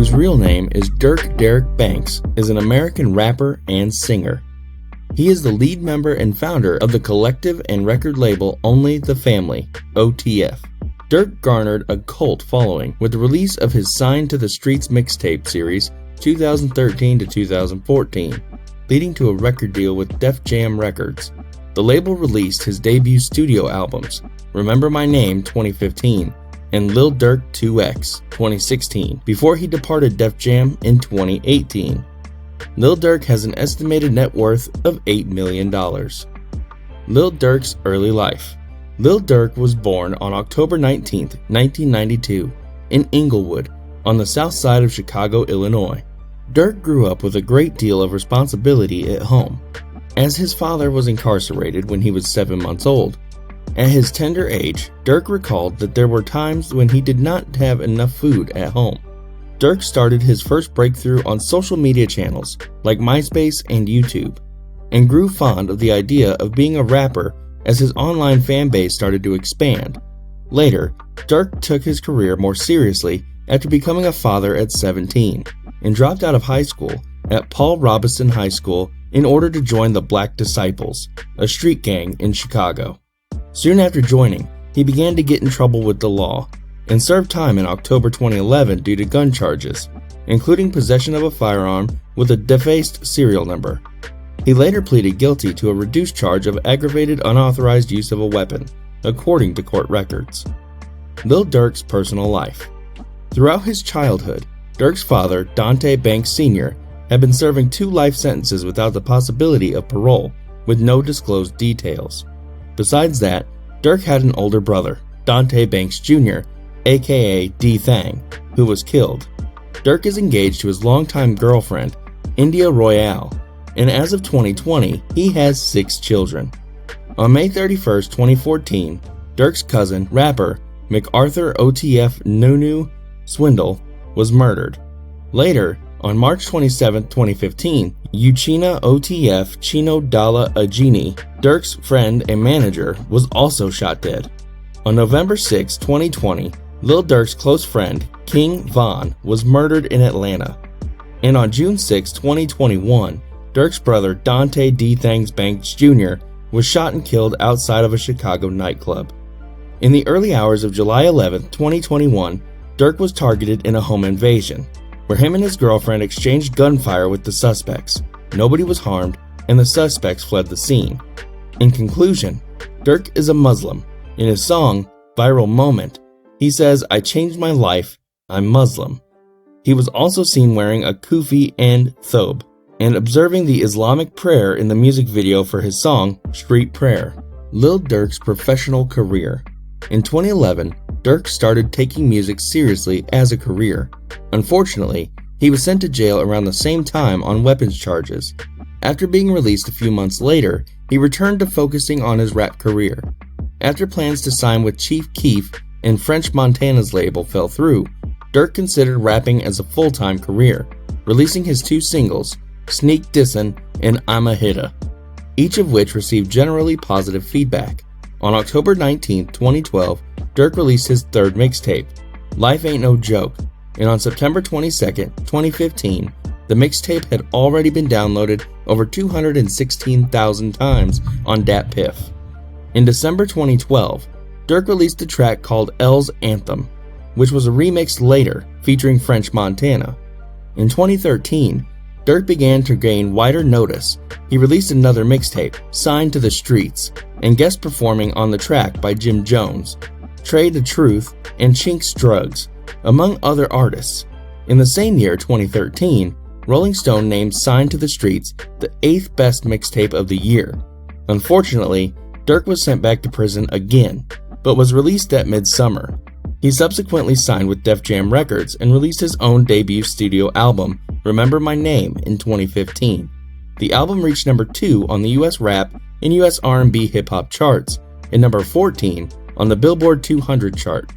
whose real name is Durk Derek Banks, is an American rapper and singer. He is the lead member and founder of the collective and record label Only the Family, OTF. Durk garnered a cult following with the release of his Signed to the Streets mixtape series 2013 to 2014, leading to a record deal with Def Jam Records. The label released his debut studio albums, Remember My Name 2015 and Lil Durk 2X 2016, before he departed Def Jam in 2018. Lil Durk has an estimated net worth of $8 million. Lil Durk's early life. Lil Durk was born on October 19, 1992, in Inglewood, on the south side of Chicago, Illinois. Durk grew up with a great deal of responsibility at home, as his father was incarcerated when he was 7 months old. At his tender age, Durk recalled that there were times when he did not have enough food at home. Durk started his first breakthrough on social media channels like MySpace and YouTube, and grew fond of the idea of being a rapper as his online fan base started to expand. Later, Durk took his career more seriously after becoming a father at 17, and dropped out of high school at Paul Robeson High School in order to join the Black Disciples, a street gang in Chicago. Soon after joining, he began to get in trouble with the law, and served time in October 2011 due to gun charges, including possession of a firearm with a defaced serial number. He later pleaded guilty to a reduced charge of aggravated unauthorized use of a weapon, according to court records. Lil Durk's personal life. Throughout his childhood, Durk's father, Dante Banks Sr., had been serving 2 life sentences without the possibility of parole, with no disclosed details. Besides that, Durk had an older brother, Dante Banks Jr., aka D-Thang, who was killed. Durk is engaged to his longtime girlfriend, India Royale, and as of 2020, he has 6 children. On May 31, 2014, Durk's cousin, rapper MacArthur OTF Nunu Swindle, was murdered. Later, on March 27, 2015, Uchina OTF Chino Dalla Agini, Durk's friend and manager, was also shot dead. On November 6, 2020, Lil Durk's close friend, King Von, was murdered in Atlanta. And on June 6, 2021, Durk's brother Dante D-Thangs Banks Jr. was shot and killed outside of a Chicago nightclub. In the early hours of July 11, 2021, Durk was targeted in a home invasion, where him and his girlfriend exchanged gunfire with the suspects. Nobody was harmed, and the suspects fled the scene. In conclusion, Durk is a Muslim. In his song, Viral Moment, he says, "I changed my life, I'm Muslim." He was also seen wearing a kufi and thobe, and observing the Islamic prayer in the music video for his song, Street Prayer. Lil Durk's professional career. In 2011, Durk started taking music seriously as a career. Unfortunately, he was sent to jail around the same time on weapons charges. After being released a few months later, he returned to focusing on his rap career. After plans to sign with Chief Keef and French Montana's label fell through, Durk considered rapping as a full-time career, releasing his 2 singles, Sneak Dissin' and I'm a Hitta, each of which received generally positive feedback. On October 19, 2012, Durk released his 3rd mixtape, Life Ain't No Joke, and on September 22, 2015, the mixtape had already been downloaded over 216,000 times on DatPiff. In December 2012, Durk released a track called L's Anthem, which was a remix later featuring French Montana. In 2013, Durk began to gain wider notice. He released another mixtape, Signed to the Streets, and guest performing on the track by Jim Jones, Trey the Truth, and Chinks Drugs, among other artists. In the same year, 2013, Rolling Stone named Signed to the Streets the 8th best mixtape of the year. Unfortunately, Durk was sent back to prison again, but was released at midsummer. He subsequently signed with Def Jam Records and released his own debut studio album, Remember My Name, in 2015. The album reached number 2 on the US Rap and US R&B Hip Hop charts, and number 14 on the Billboard 200 chart.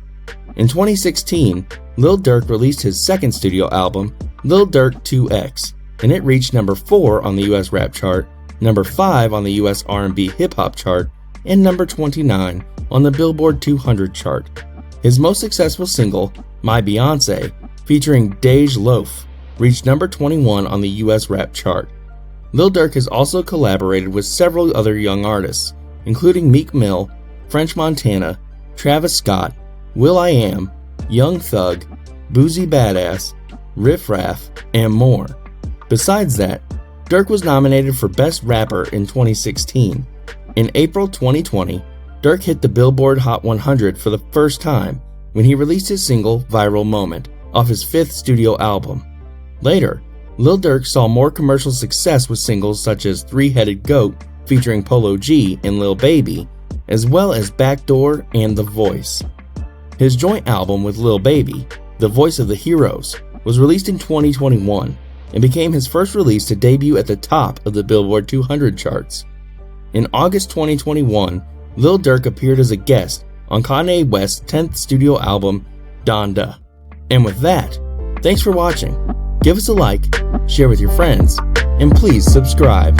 In 2016, Lil Durk released his 2nd studio album, Lil Durk 2X, and it reached number 4 on the US Rap chart, number 5 on the US R&B Hip Hop chart, and number 29 on the Billboard 200 chart. His most successful single, My Beyonce, featuring Dej Loaf, reached number 21 on the US rap chart. Lil Durk has also collaborated with several other young artists, including Meek Mill, French Montana, Travis Scott, will.i.am, Young Thug, Boozy Badass, Riff Raff, and more. Besides that, Durk was nominated for Best Rapper in 2016. In April 2020, Durk hit the Billboard Hot 100 for the first time when he released his single Viral Moment off his 5th studio album. Later, Lil Durk saw more commercial success with singles such as Three-Headed Goat featuring Polo G and Lil Baby, as well as Backdoor and The Voice. His joint album with Lil Baby, The Voice of the Heroes, was released in 2021 and became his first release to debut at the top of the Billboard 200 charts. In August 2021, Lil Durk appeared as a guest on Kanye West's 10th studio album, Donda. And with that, thanks for watching. Give us a like, share with your friends, and please subscribe.